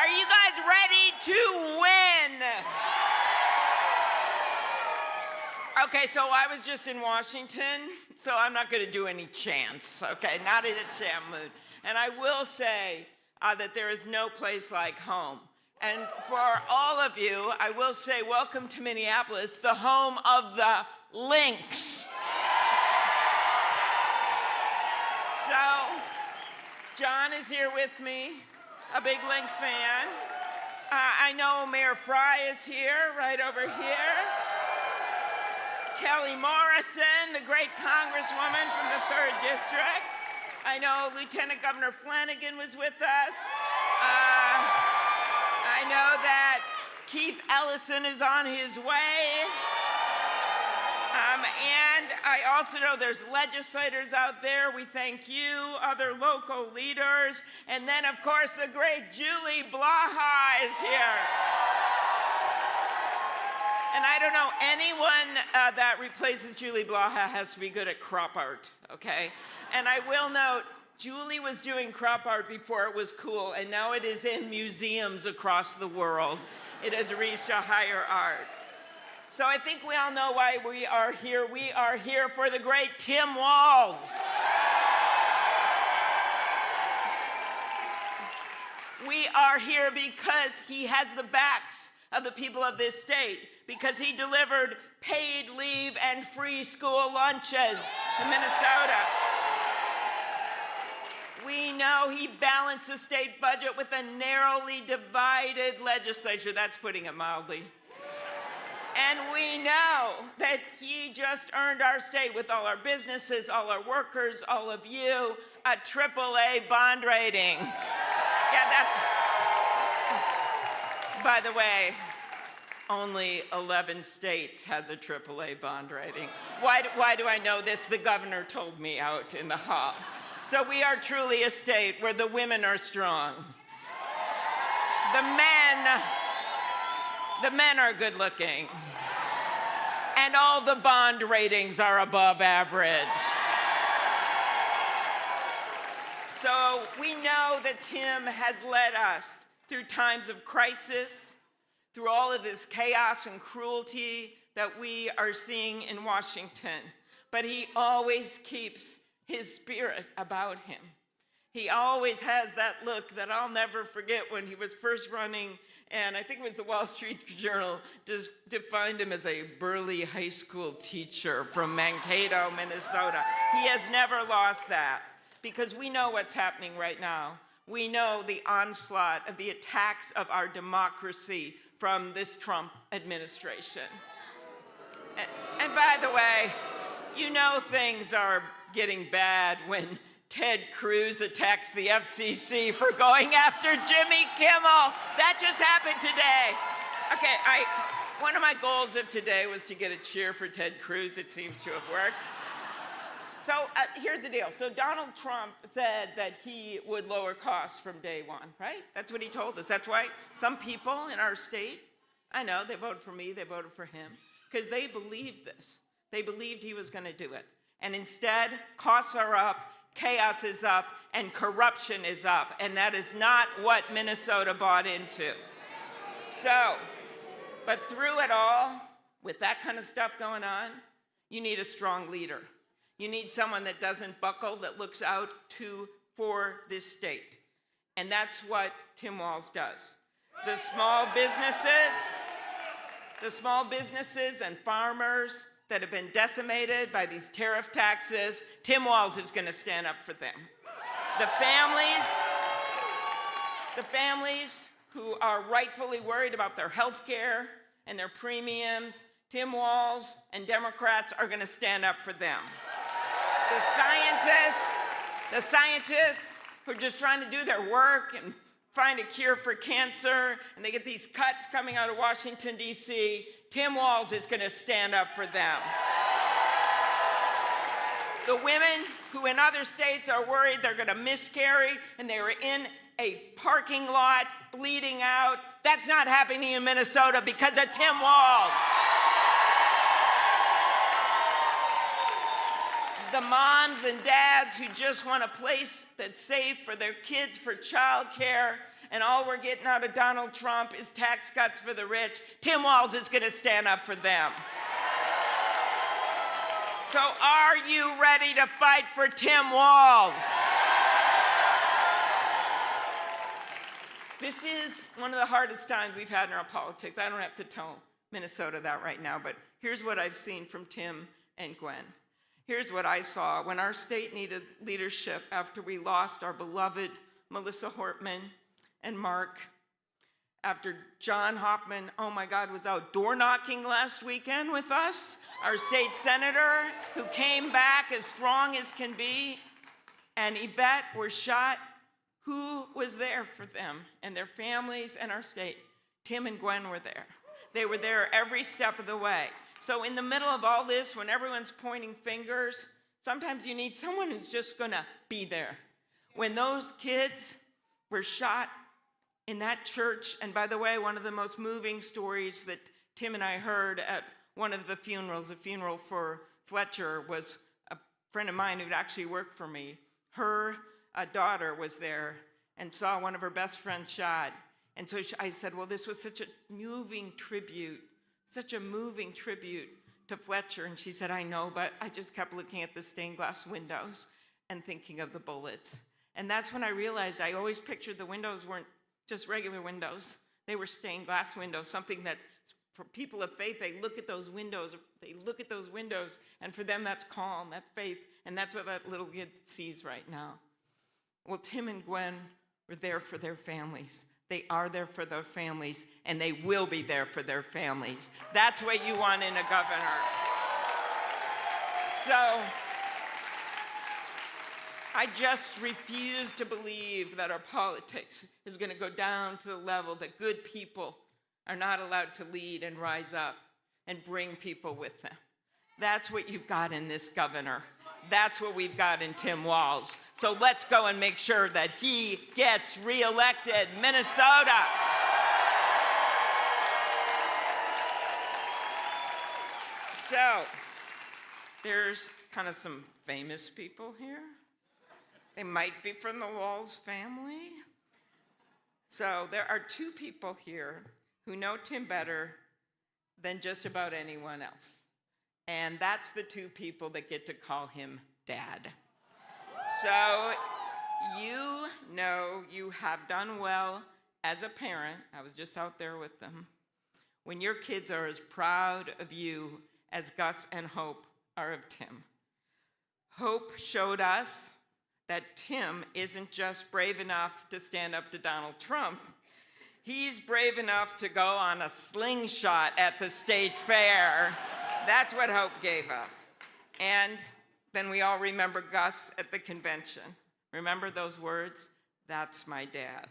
Are you guys ready to win? Okay, so I was just in Washington, so I'm not going to do any chants, okay? Not in a chant mood. And I will say that there is no place like home. And for all of you, I will say welcome to Minneapolis, the home of the Lynx. So, John is here with me, a big Lynx fan. I know Mayor Fry is here, right over here. Kelly Morrison, the great congresswoman from the 3rd District. I know Lieutenant Governor Flanagan was with us. I know that Keith Ellison is on his way. And I also know there's legislators out there. We thank you, other local leaders. And then, of course, the great Julie Blaha is here. And I don't know, anyone that replaces Julie Blaha has to be good at crop art, okay? And I will note, Julie was doing crop art before it was cool, and now it is in museums across the world. It has reached a higher art. So I think we all know why we are here. We are here for the great Tim Walz. We are here because he has the backs of the people of this state, because he delivered paid leave and free school lunches to Minnesota. We know he balanced the state budget with a narrowly divided legislature. That's putting it mildly. And we know that he just earned our state, with all our businesses, all our workers, all of you, a AAA bond rating. Yeah, by the way, only 11 states has a AAA bond rating. Why do I know this? The governor told me out in the hall. So we are truly a state where the women are strong. The men are good looking. And all the bond ratings are above average. So we know that Tim has led us through times of crisis, through all of this chaos and cruelty that we are seeing in Washington. But he always keeps his spirit about him. He always has that look that I'll never forget when he was first running, and I think it was the Wall Street Journal just defined him as a burly high school teacher from Mankato, Minnesota. He has never lost that, because we know what's happening right now. We know the onslaught of the attacks of our democracy from this Trump administration. And by the way, you know things are getting bad when Ted Cruz attacks the FCC for going after Jimmy Kimmel. That just happened today. Okay, one of my goals of today was to get a cheer for Ted Cruz. It seems to have worked. So here's the deal. So Donald Trump said that he would lower costs from day one, right? That's what he told us. That's why some people in our state, I know, they voted for me, they voted for him, because they believed this. They believed he was going to do it. And instead, costs are up, chaos is up, and corruption is up. And that is not what Minnesota bought into. So, but through it all, with that kind of stuff going on, you need a strong leader. You need someone that doesn't buckle, that looks out for this state. And that's what Tim Walz does. The small businesses and farmers that have been decimated by these tariff taxes, Tim Walz is going to stand up for them. The families who are rightfully worried about their health care and their premiums, Tim Walz and Democrats are going to stand up for them. The scientists who are just trying to do their work and find a cure for cancer, and they get these cuts coming out of Washington, D.C., Tim Walz is going to stand up for them. The women who in other states are worried they're going to miscarry and they were in a parking lot bleeding out, that's not happening in Minnesota because of Tim Walz. the moms and dads who just want a place that's safe for their kids for childcare, and all we're getting out of Donald Trump is tax cuts for the rich. Tim Walz is going to stand up for them. So are you ready to fight for Tim Walz? This is one of the hardest times we've had in our politics. I don't have to tell Minnesota that right now, but here's what I've seen from Tim and Gwen. Here's what I saw when our state needed leadership after we lost our beloved Melissa Hortman and Mark, after John Hoffman, oh my God, was out door knocking last weekend with us, our state senator who came back as strong as can be, and Yvette were shot. Who was there for them and their families and our state? Tim and Gwen were there. They were there every step of the way. So in the middle of all this, when everyone's pointing fingers, sometimes you need someone who's just gonna be there. When those kids were shot in that church, and by the way, one of the most moving stories that Tim and I heard at one of the funerals, a funeral for Fletcher, was a friend of mine who'd actually worked for me. Her daughter was there and saw one of her best friends shot. And so I said, well, this was such a moving tribute to Fletcher. And she said, I know, but I just kept looking at the stained glass windows and thinking of the bullets. And that's when I realized I always pictured the windows weren't just regular windows. They were stained glass windows, something that for people of faith, they look at those windows, and for them that's calm, that's faith, and that's what that little kid sees right now. Well, Tim and Gwen were there for their families. They are there for their families, and they will be there for their families. That's what you want in a governor. So, I just refuse to believe that our politics is going to go down to the level that good people are not allowed to lead and rise up and bring people with them. That's what you've got in this governor. That's what we've got in Tim Walz. So let's go and make sure that he gets reelected. Minnesota. So there's kind of some famous people here. They might be from the Walz family. So there are two people here who know Tim better than just about anyone else. And that's the two people that get to call him Dad. So you know you have done well as a parent. I was just out there with them. When your kids are as proud of you as Gus and Hope are of Tim. Hope showed us that Tim isn't just brave enough to stand up to Donald Trump. He's brave enough to go on a slingshot at the state fair. That's what Hope gave us. And then we all remember Gus at the convention. Remember those words? That's my dad.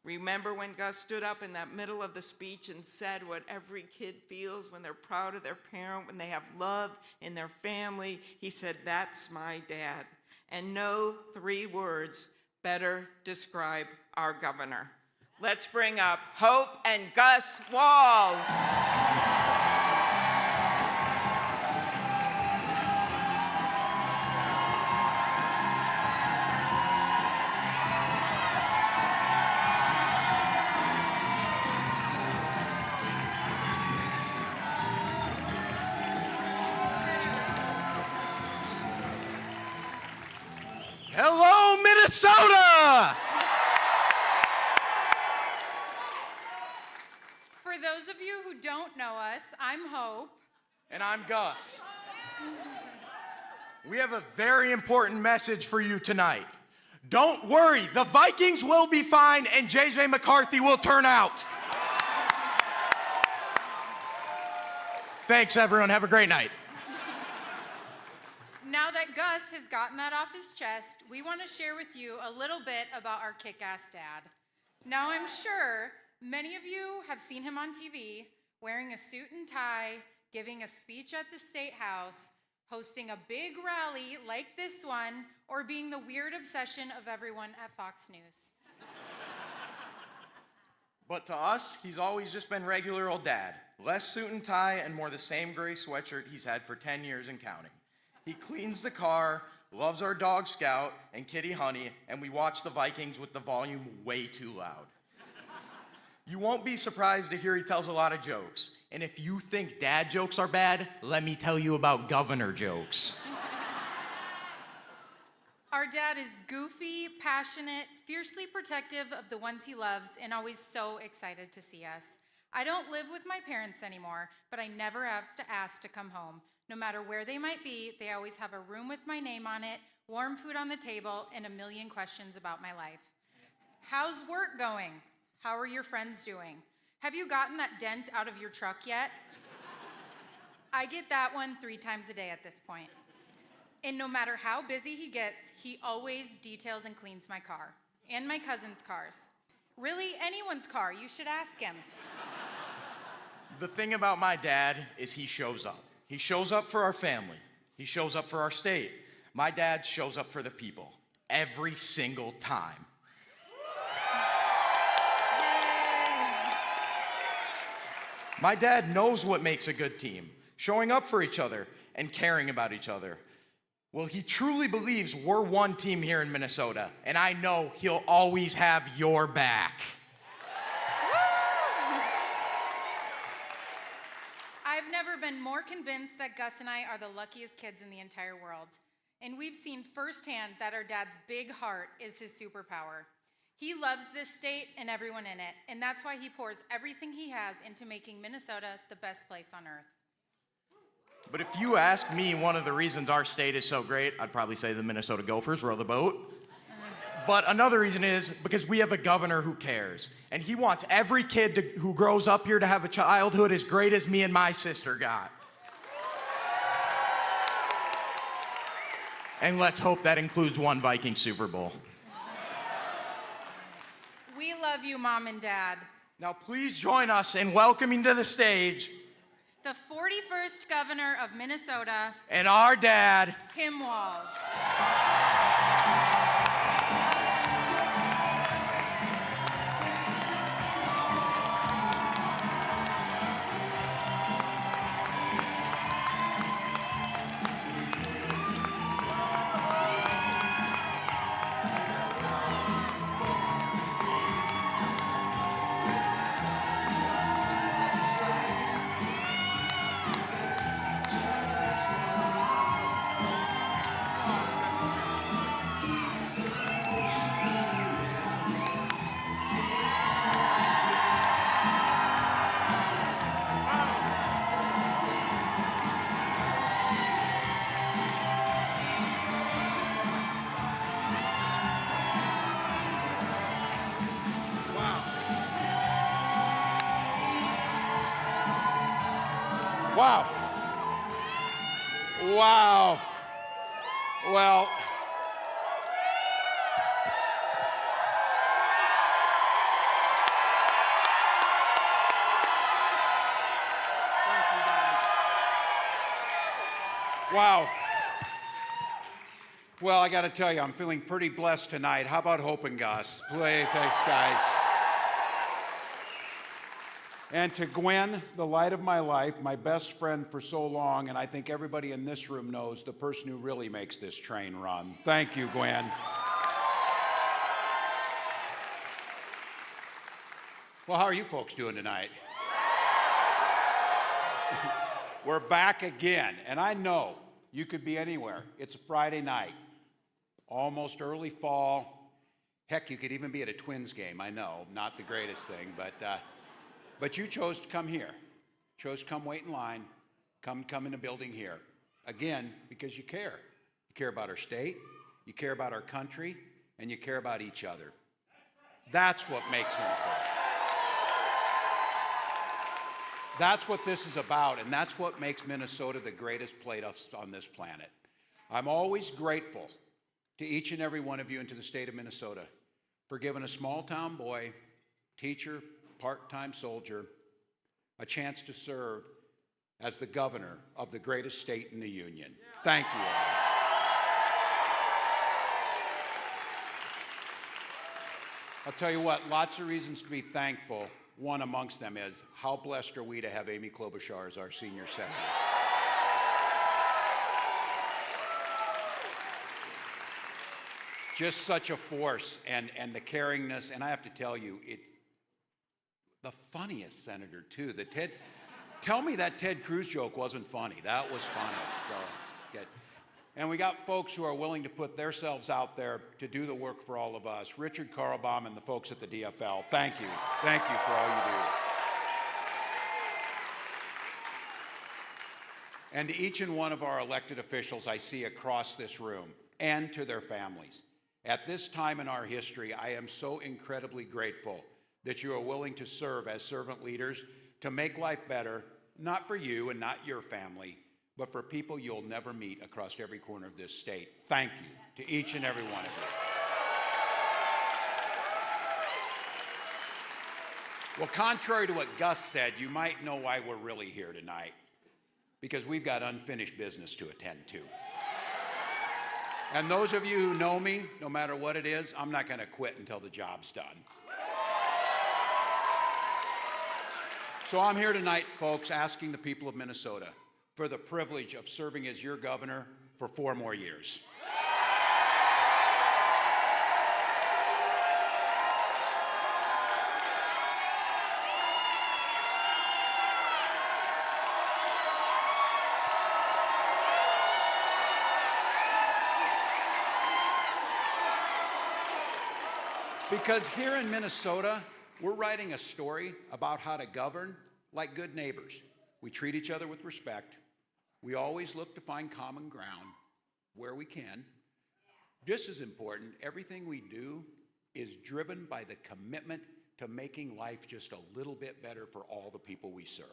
Remember when Gus stood up in that middle of the speech and said what every kid feels when they're proud of their parent, when they have love in their family? He said, that's my dad. And no three words better describe our governor. Let's bring up Hope and Gus Walz. Hello, Minnesota! For those of you who don't know us, I'm Hope. And I'm Gus. We have a very important message for you tonight. Don't worry, the Vikings will be fine and J.J. McCarthy will turn out. Thanks, everyone. Have a great night. Now that Gus has gotten that off his chest, we want to share with you a little bit about our kick-ass dad. Now, I'm sure many of you have seen him on TV, wearing a suit and tie, giving a speech at the State House, hosting a big rally like this one, or being the weird obsession of everyone at Fox News. But to us, he's always just been regular old dad. Less suit and tie and more the same gray sweatshirt he's had for 10 years and counting. He cleans the car, loves our dog Scout and Kitty Honey, and we watch the Vikings with the volume way too loud. You won't be surprised to hear he tells a lot of jokes. And if you think dad jokes are bad, let me tell you about governor jokes. Our dad is goofy, passionate, fiercely protective of the ones he loves, and always so excited to see us. I don't live with my parents anymore, but I never have to ask to come home. No matter where they might be, they always have a room with my name on it, warm food on the table, and a million questions about my life. How's work going? How are your friends doing? Have you gotten that dent out of your truck yet? I get that one 3 times a day at this point. And no matter how busy he gets, he always details and cleans my car and my cousin's cars. Really, anyone's car, you should ask him. The thing about my dad is he shows up. He shows up for our family. He shows up for our state. My dad shows up for the people every single time. My dad knows what makes a good team, showing up for each other and caring about each other. Well, he truly believes we're one team here in Minnesota, and I know he'll always have your back. I've never been more convinced that Gus and I are the luckiest kids in the entire world. And we've seen firsthand that our dad's big heart is his superpower. He loves this state and everyone in it, and that's why he pours everything he has into making Minnesota the best place on earth. But if you ask me one of the reasons our state is so great, I'd probably say the Minnesota Gophers row the boat. But another reason is because we have a governor who cares, and he wants every kid who grows up here to have a childhood as great as me and my sister got. And let's hope that includes one Viking Super Bowl. We love you, Mom and Dad. Now please join us in welcoming to the stage The 41st Governor of Minnesota, and our dad, Tim Walz. Wow. Wow. Well, wow. Well, I got to tell you, I'm feeling pretty blessed tonight. How about Hope and Gus? Play, thanks, guys. And to Gwen, the light of my life, my best friend for so long, and I think everybody in this room knows the person who really makes this train run. Thank you, Gwen. Well, how are you folks doing tonight? We're back again, and I know you could be anywhere. It's a Friday night, almost early fall. Heck, you could even be at a Twins game. I know, not the greatest thing, but you chose to come here. Chose to come wait in line, come in the building here. Again, because you care. You care about our state, you care about our country, and you care about each other. That's what makes Minnesota. That's what this is about, and that's what makes Minnesota the greatest place on this planet. I'm always grateful to each and every one of you and to the state of Minnesota for giving a small-town boy, teacher, part-time soldier, a chance to serve as the governor of the greatest state in the union. Thank you all. I'll tell you what, lots of reasons to be thankful. One amongst them is, how blessed are we to have Amy Klobuchar as our senior senator? just such a force, and the caringness. And I have to tell you, it's the funniest senator, too. Tell me that Ted Cruz joke wasn't funny. That was funny. So, good. And we got folks who are willing to put themselves out there to do the work for all of us. Richard Carlbaum and the folks at the DFL, thank you. Thank you for all you do. And to each and one of our elected officials I see across this room, and to their families. At this time in our history, I am so incredibly grateful that you are willing to serve as servant leaders to make life better, not for you and not your family, but for people you'll never meet across every corner of this state. Thank you to each and every one of you. Well, contrary to what Gus said, you might know why we're really here tonight. Because we've got unfinished business to attend to. And those of you who know me, no matter what it is, I'm not going to quit until the job's done. So I'm here tonight, folks, asking the people of Minnesota for the privilege of serving as your governor for 4 more years. Because here in Minnesota, we're writing a story about how to govern like good neighbors. We treat each other with respect. We always look to find common ground where we can. Just as important, everything we do is driven by the commitment to making life just a little bit better for all the people we serve.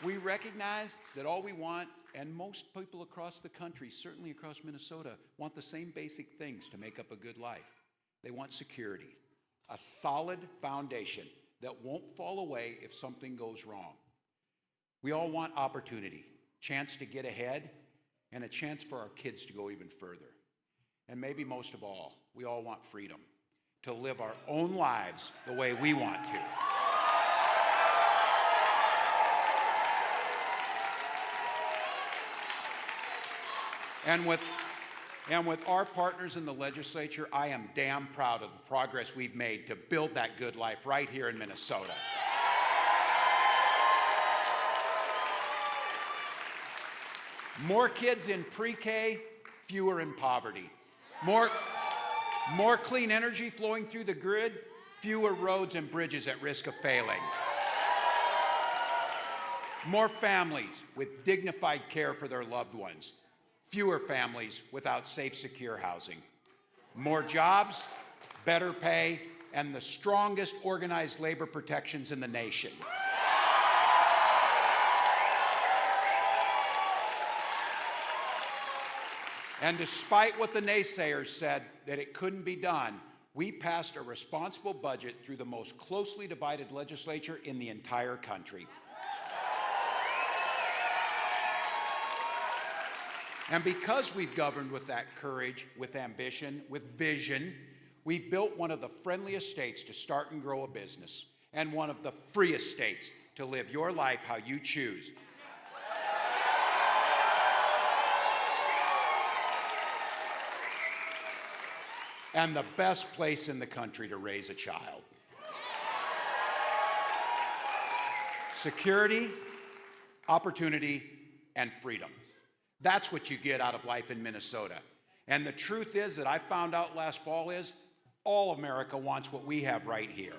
We recognize that all we want, and most people across the country, certainly across Minnesota, want the same basic things to make up a good life. They want security, a solid foundation that won't fall away if something goes wrong. We all want opportunity, chance to get ahead, and a chance for our kids to go even further. And maybe most of all, we all want freedom to live our own lives the way we want to. And with our partners in the legislature, I am damn proud of the progress we've made to build that good life right here in Minnesota. More kids in pre-K, fewer in poverty. More clean energy flowing through the grid, fewer roads and bridges at risk of failing. More families with dignified care for their loved ones. Fewer families without safe, secure housing. More jobs, better pay, and the strongest organized labor protections in the nation. And despite what the naysayers said that it couldn't be done, we passed a responsible budget through the most closely divided legislature in the entire country. And because we've governed with that courage, with ambition, with vision, we've built one of the friendliest states to start and grow a business, and one of the freest states to live your life how you choose. And the best place in the country to raise a child. Security, opportunity, and freedom. That's what you get out of life in Minnesota. And the truth is that I found out last fall is all America wants what we have right here.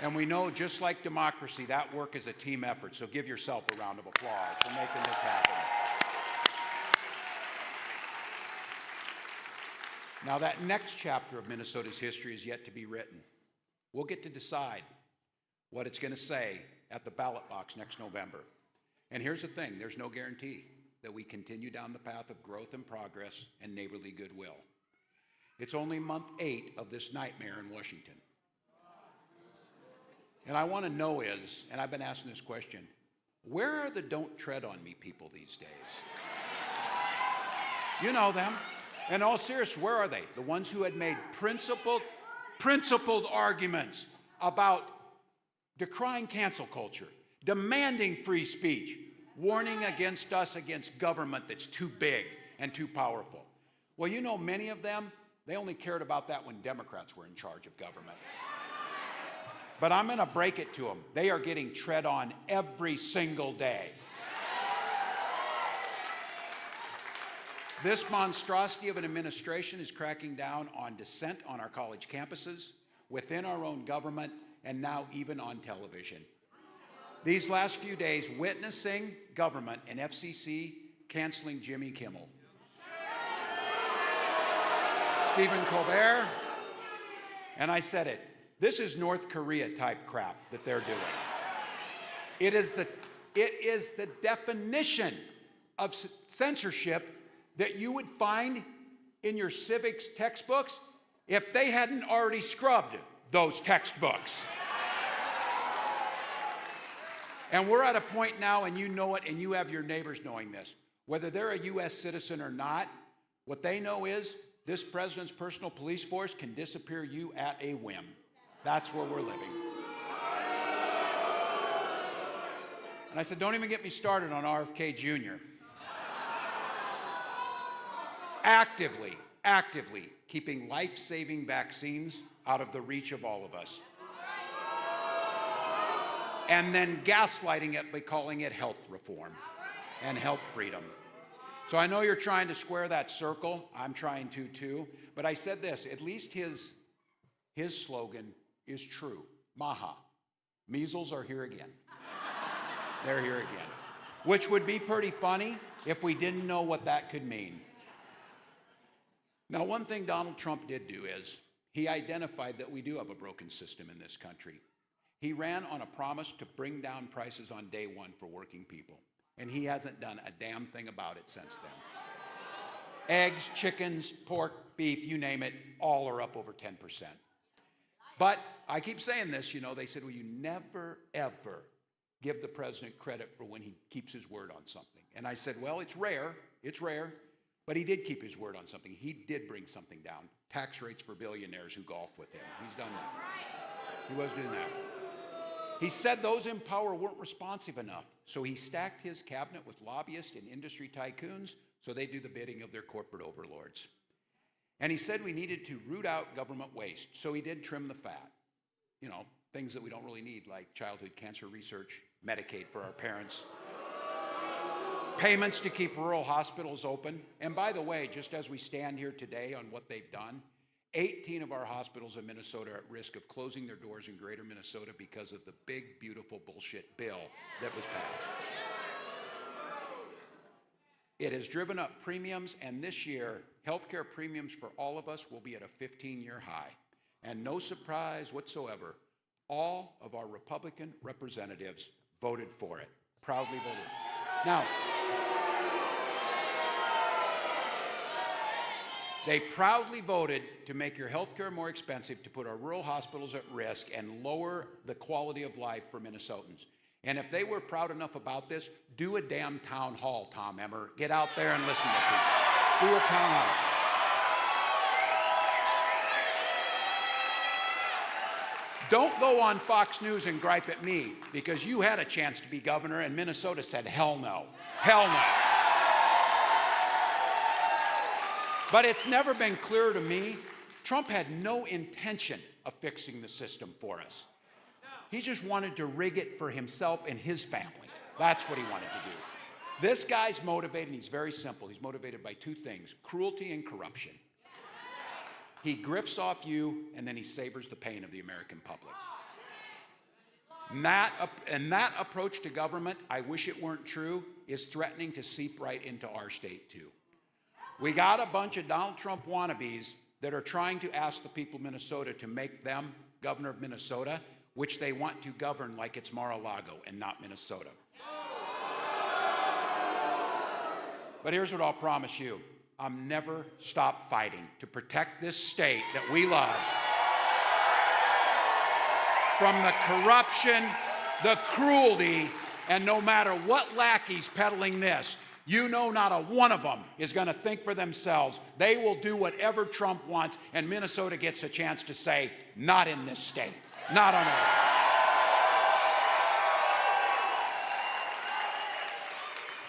And we know, just like democracy, that work is a team effort. So give yourself a round of applause for making this happen. Now, that next chapter of Minnesota's history is yet to be written. We'll get to decide what it's going to say at the ballot box next November. And here's the thing, there's no guarantee that we continue down the path of growth and progress and neighborly goodwill. It's only month 8 of this nightmare in Washington. And I want to know is, and I've been asking this question, where are the don't tread on me people these days? You know them. In all seriousness, where are they? The ones who had made principled arguments about decrying cancel culture, demanding free speech, warning against us against government that's too big and too powerful. Well, you know, many of them, they only cared about that when Democrats were in charge of government. But I'm going to break it to them. They are getting tread on every single day. This monstrosity of an administration is cracking down on dissent on our college campuses, within our own government, and now even on television. These last few days, witnessing government and FCC canceling Jimmy Kimmel, Stephen Colbert, and I said it, this is North Korea type crap that they're doing. It is the definition of censorship that you would find in your civics textbooks if they hadn't already scrubbed those textbooks. And we're at a point now, and you know it, and you have your neighbors knowing this. Whether they're a U.S. citizen or not, what they know is this president's personal police force can disappear you at a whim. That's where we're living. And I said, don't even get me started on RFK Jr. Actively keeping life-saving vaccines out of the reach of all of us. And then gaslighting it by calling it health reform and health freedom. So I know you're trying to square that circle. I'm trying to too. But I said this, at least his slogan is true. Maha. Measles are here again. They're here again. Which would be pretty funny if we didn't know what that could mean. Now, one thing Donald Trump did do is he identified that we do have a broken system in this country. He ran on a promise to bring down prices on day one for working people, and he hasn't done a damn thing about it since then. Eggs, chickens, pork, beef, you name it, all are up over 10%. But I keep saying this, you know, they said, well, you never, ever give the president credit for when he keeps his word on something. And I said, well, it's rare, but he did keep his word on something. He did bring something down. Tax rates for billionaires who golf with him. He's done that. He was doing that. He said those in power weren't responsive enough. So he stacked his cabinet with lobbyists and industry tycoons so they do the bidding of their corporate overlords. And he said we needed to root out government waste. So he did trim the fat. You know, things that we don't really need, like childhood cancer research, Medicaid for our parents, payments to keep rural hospitals open. And by the way, just as we stand here today on what they've done, 18 of our hospitals in Minnesota are at risk of closing their doors in greater Minnesota because of the big, beautiful bullshit bill that was passed. It has driven up premiums, and this year, healthcare premiums for all of us will be at a 15-year high. And no surprise whatsoever, all of our Republican representatives voted for it, proudly voted. Now, they proudly voted to make your health care more expensive, to put our rural hospitals at risk, and lower the quality of life for Minnesotans. And if they were proud enough about this, do a damn town hall, Tom Emmer. Get out there and listen to people. Do a town hall. Don't go on Fox News and gripe at me, because you had a chance to be governor and Minnesota said, hell no, hell no. But it's never been clearer to me, Trump had no intention of fixing the system for us. He just wanted to rig it for himself and his family. That's what he wanted to do. This guy's motivated, and he's very simple. He's motivated by two things, cruelty and corruption. He grifts off you, and then he savors the pain of the American public. And that approach to government, I wish it weren't true, is threatening to seep right into our state too. We got a bunch of Donald Trump wannabes that are trying to ask the people of Minnesota to make them governor of Minnesota, which they want to govern like it's Mar-a-Lago and not Minnesota. But here's what I'll promise you. I'll never stop fighting to protect this state that we love from the corruption, the cruelty, and no matter what lackey's peddling this, you know not a one of them is going to think for themselves. They will do whatever Trump wants, and Minnesota gets a chance to say, not in this state, not on our watch.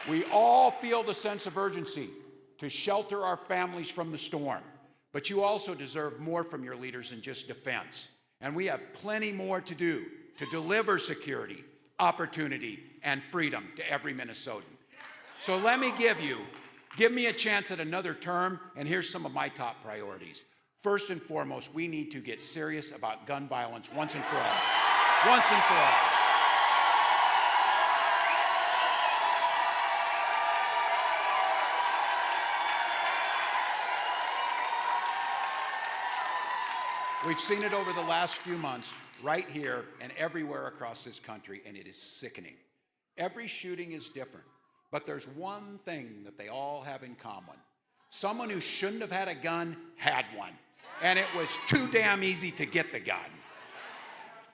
We all feel the sense of urgency to shelter our families from the storm, but you also deserve more from your leaders than just defense. And we have plenty more to do to deliver security, opportunity, and freedom to every Minnesotan. So let me give me a chance at another term, and here's some of my top priorities. First and foremost, we need to get serious about gun violence once and for all. Once and for all. We've seen it over the last few months, right here and everywhere across this country, and it is sickening. Every shooting is different, but there's one thing that they all have in common. Someone who shouldn't have had a gun had one, and it was too damn easy to get the gun.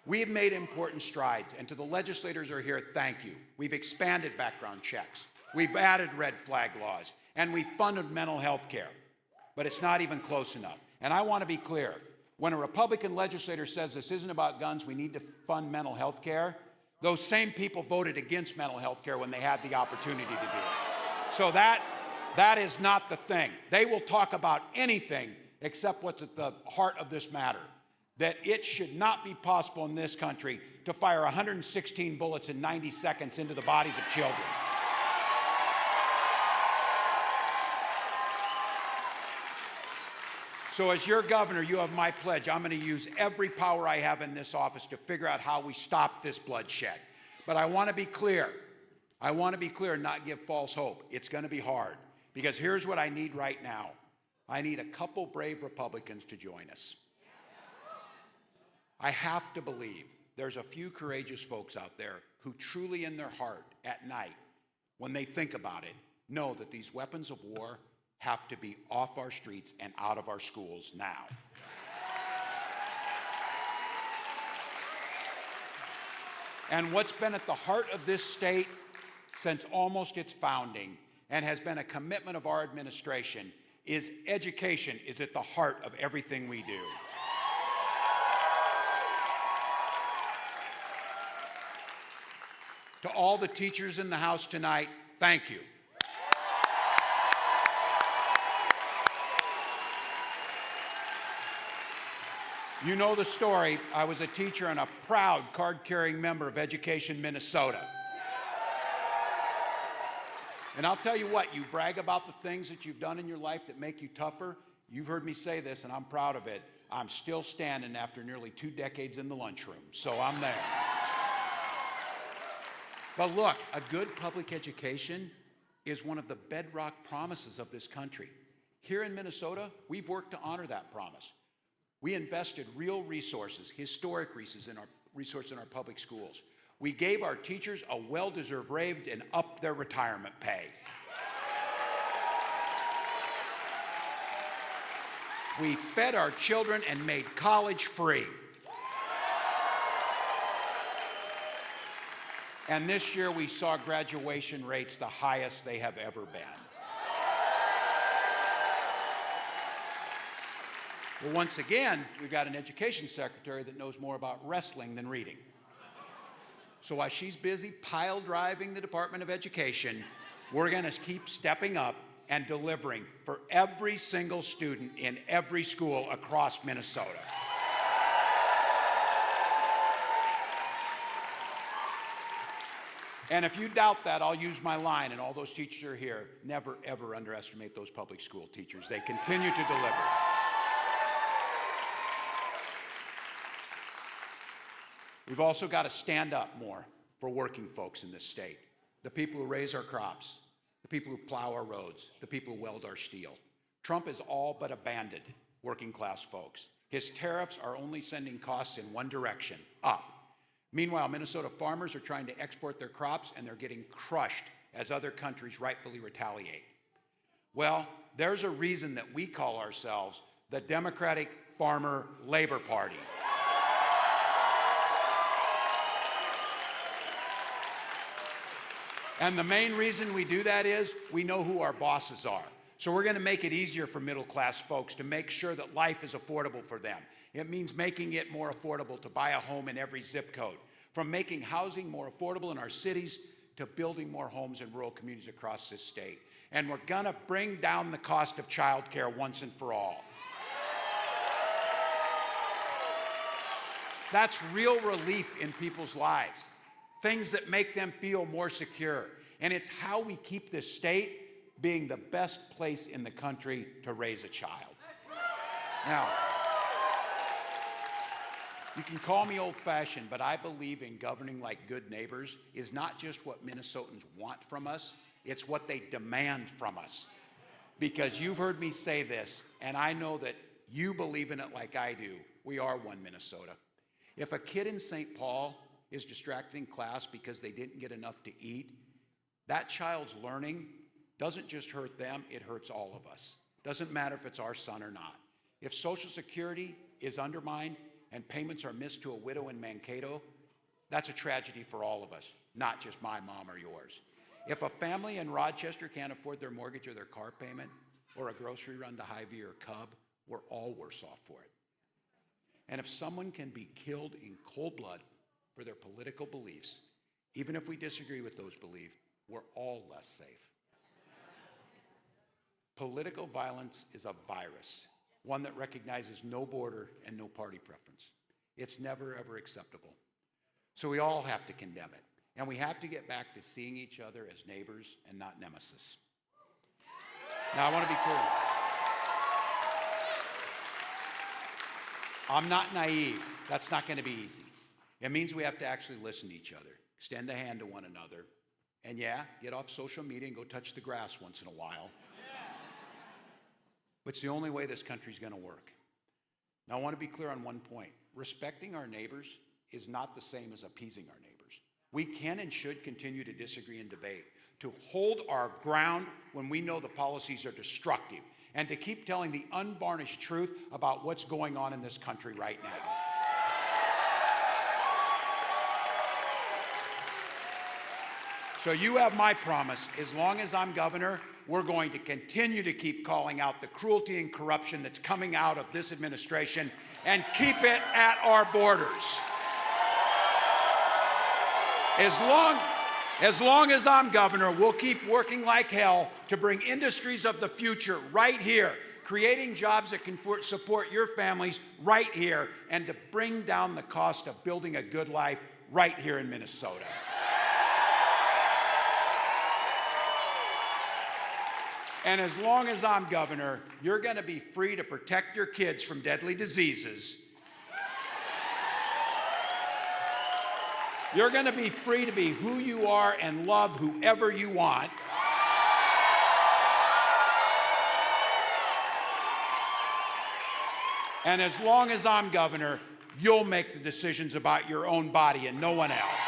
We have made important strides, and to the legislators who are here, thank you. We've expanded background checks. We've added red flag laws, and we've funded mental health care. But it's not even close enough. And I want to be clear. When a Republican legislator says this isn't about guns, we need to fund mental health care, those same people voted against mental health care when they had the opportunity to do it. So that is not the thing. They will talk about anything except what's at the heart of this matter, that it should not be possible in this country to fire 116 bullets in 90 seconds into the bodies of children. So as your governor, you have my pledge. I'm going to use every power I have in this office to figure out how we stop this bloodshed. But I want to be clear. I want to be clear and not give false hope. It's going to be hard. Because here's what I need right now. I need a couple brave Republicans to join us. I have to believe there's a few courageous folks out there who truly in their heart at night, when they think about it, know that these weapons of war have to be off our streets and out of our schools now. And what's been at the heart of this state since almost its founding and has been a commitment of our administration is education is at the heart of everything we do. To all the teachers in the House tonight, thank you. You know the story. I was a teacher and a proud card-carrying member of Education Minnesota. And I'll tell you what, you brag about the things that you've done in your life that make you tougher. You've heard me say this, and I'm proud of it. I'm still standing after nearly 2 decades in the lunchroom, so I'm there. But look, a good public education is one of the bedrock promises of this country. Here in Minnesota, we've worked to honor that promise. We invested real resources, historic resources in our public schools. We gave our teachers a well-deserved raise and upped their retirement pay. We fed our children and made college free. And this year we saw graduation rates the highest they have ever been. Well, once again, we've got an education secretary that knows more about wrestling than reading. So while she's busy pile driving the Department of Education, we're going to keep stepping up and delivering for every single student in every school across Minnesota. And if you doubt that, I'll use my line, and all those teachers are here. Never, ever underestimate those public school teachers. They continue to deliver. We've also got to stand up more for working folks in this state. The people who raise our crops, the people who plow our roads, the people who weld our steel. Trump has all but abandoned working class folks. His tariffs are only sending costs in one direction, up. Meanwhile, Minnesota farmers are trying to export their crops and they're getting crushed as other countries rightfully retaliate. Well, there's a reason that we call ourselves the Democratic Farmer Labor Party. And the main reason we do that is we know who our bosses are. So we're going to make it easier for middle-class folks to make sure that life is affordable for them. It means making it more affordable to buy a home in every zip code. From making housing more affordable in our cities to building more homes in rural communities across this state. And we're gonna bring down the cost of childcare once and for all. That's real relief in people's lives, things that make them feel more secure. And it's how we keep this state being the best place in the country to raise a child. Now, you can call me old-fashioned, but I believe in governing like good neighbors is not just what Minnesotans want from us, it's what they demand from us. Because you've heard me say this, and I know that you believe in it like I do. We are one Minnesota. If a kid in St. Paul is distracted in class because they didn't get enough to eat, that child's learning doesn't just hurt them, it hurts all of us. Doesn't matter if it's our son or not. If Social Security is undermined and payments are missed to a widow in Mankato, that's a tragedy for all of us, not just my mom or yours. If a family in Rochester can't afford their mortgage or their car payment, or a grocery run to Hy-Vee or Cub, we're all worse off for it. And if someone can be killed in cold blood for their political beliefs, even if we disagree with those beliefs, we're all less safe. Political violence is a virus, one that recognizes no border and no party preference. It's never, ever acceptable. So we all have to condemn it. And we have to get back to seeing each other as neighbors and not nemesis. Now, I want to be clear. I'm not naive. That's not going to be easy. It means we have to actually listen to each other, extend a hand to one another, and yeah, get off social media and go touch the grass once in a while. But it's the only way this country's going to work. Now, I want to be clear on one point. Respecting our neighbors is not the same as appeasing our neighbors. We can and should continue to disagree and debate, to hold our ground when we know the policies are destructive, and to keep telling the unvarnished truth about what's going on in this country right now. So you have my promise. As long as I'm governor, we're going to continue to keep calling out the cruelty and corruption that's coming out of this administration and keep it at our borders. As long as I'm governor, we'll keep working like hell to bring industries of the future right here, creating jobs that can support your families right here, and to bring down the cost of building a good life right here in Minnesota. And as long as I'm governor, you're going to be free to protect your kids from deadly diseases. You're going to be free to be who you are and love whoever you want. And as long as I'm governor, you'll make the decisions about your own body and no one else.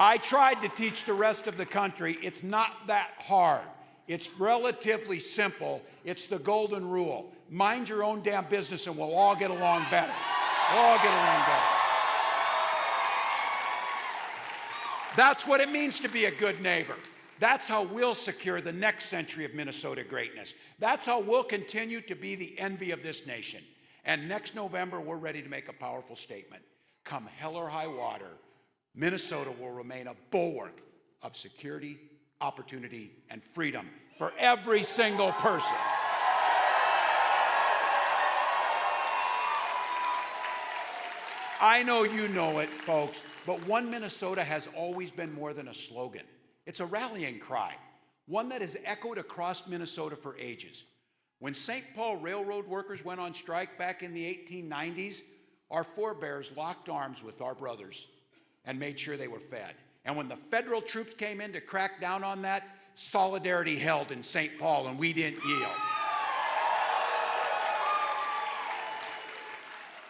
I tried to teach the rest of the country it's not that hard. It's relatively simple. It's the golden rule. Mind your own damn business and we'll all get along better. We'll all get along better. That's what it means to be a good neighbor. That's how we'll secure the next century of Minnesota greatness. That's how we'll continue to be the envy of this nation. And next November, we're ready to make a powerful statement. Come hell or high water, Minnesota will remain a bulwark of security, opportunity, and freedom for every single person. I know you know it, folks, but One Minnesota has always been more than a slogan. It's a rallying cry, one that has echoed across Minnesota for ages. When St. Paul railroad workers went on strike back in the 1890s, our forebears locked arms with our brothers and made sure they were fed. And when the federal troops came in to crack down on that, solidarity held in St. Paul and we didn't yield.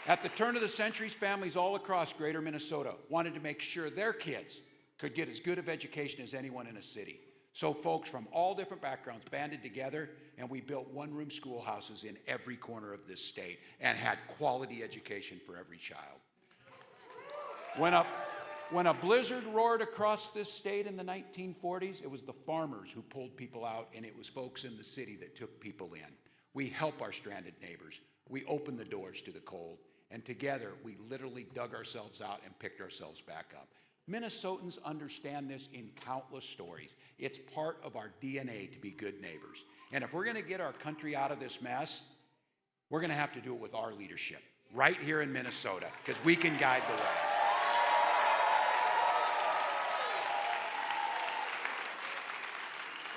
At the turn of the century, families all across greater Minnesota wanted to make sure their kids could get as good of education as anyone in a city. So folks from all different backgrounds banded together and we built one-room schoolhouses in every corner of this state and had quality education for every child. When a blizzard roared across this state in the 1940s, it was the farmers who pulled people out, and it was folks in the city that took people in. We help our stranded neighbors. We open the doors to the cold. And together, we literally dug ourselves out and picked ourselves back up. Minnesotans understand this in countless stories. It's part of our DNA to be good neighbors. And if we're going to get our country out of this mess, we're going to have to do it with our leadership right here in Minnesota, because we can guide the way.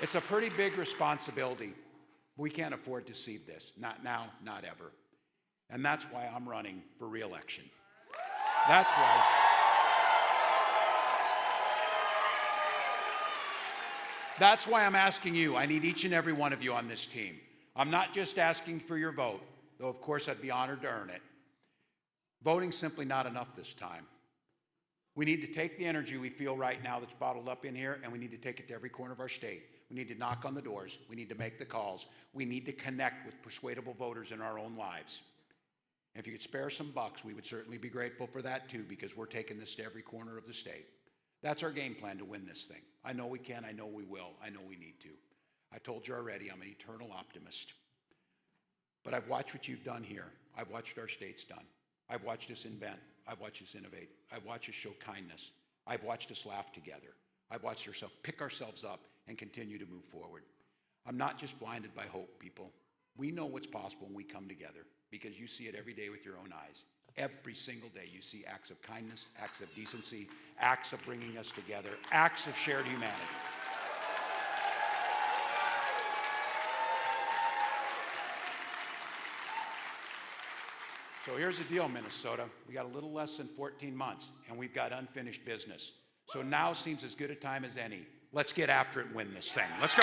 It's a pretty big responsibility. We can't afford to cede this. Not now, not ever. And that's why I'm running for re-election. That's why. That's why I'm asking you. I need each and every one of you on this team. I'm not just asking for your vote, though of course I'd be honored to earn it. Voting's simply not enough this time. We need to take the energy we feel right now that's bottled up in here, and we need to take it to every corner of our state. We need to knock on the doors. We need to make the calls. We need to connect with persuadable voters in our own lives. And if you could spare some bucks, we would certainly be grateful for that too, because we're taking this to every corner of the state. That's our game plan to win this thing. I know we can. I know we will. I know we need to. I told you already, I'm an eternal optimist. But I've watched what you've done here. I've watched our states done. I've watched us invent. I've watched us innovate. I've watched us show kindness. I've watched us laugh together. I've watched ourselves pick ourselves up and continue to move forward. I'm not just blinded by hope, people. We know what's possible when we come together, because you see it every day with your own eyes. Every single day you see acts of kindness, acts of decency, acts of bringing us together, acts of shared humanity. So here's the deal, Minnesota. We got a little less than 14 months, and we've got unfinished business. So now seems as good a time as any. Let's get after it and win this thing. Let's go.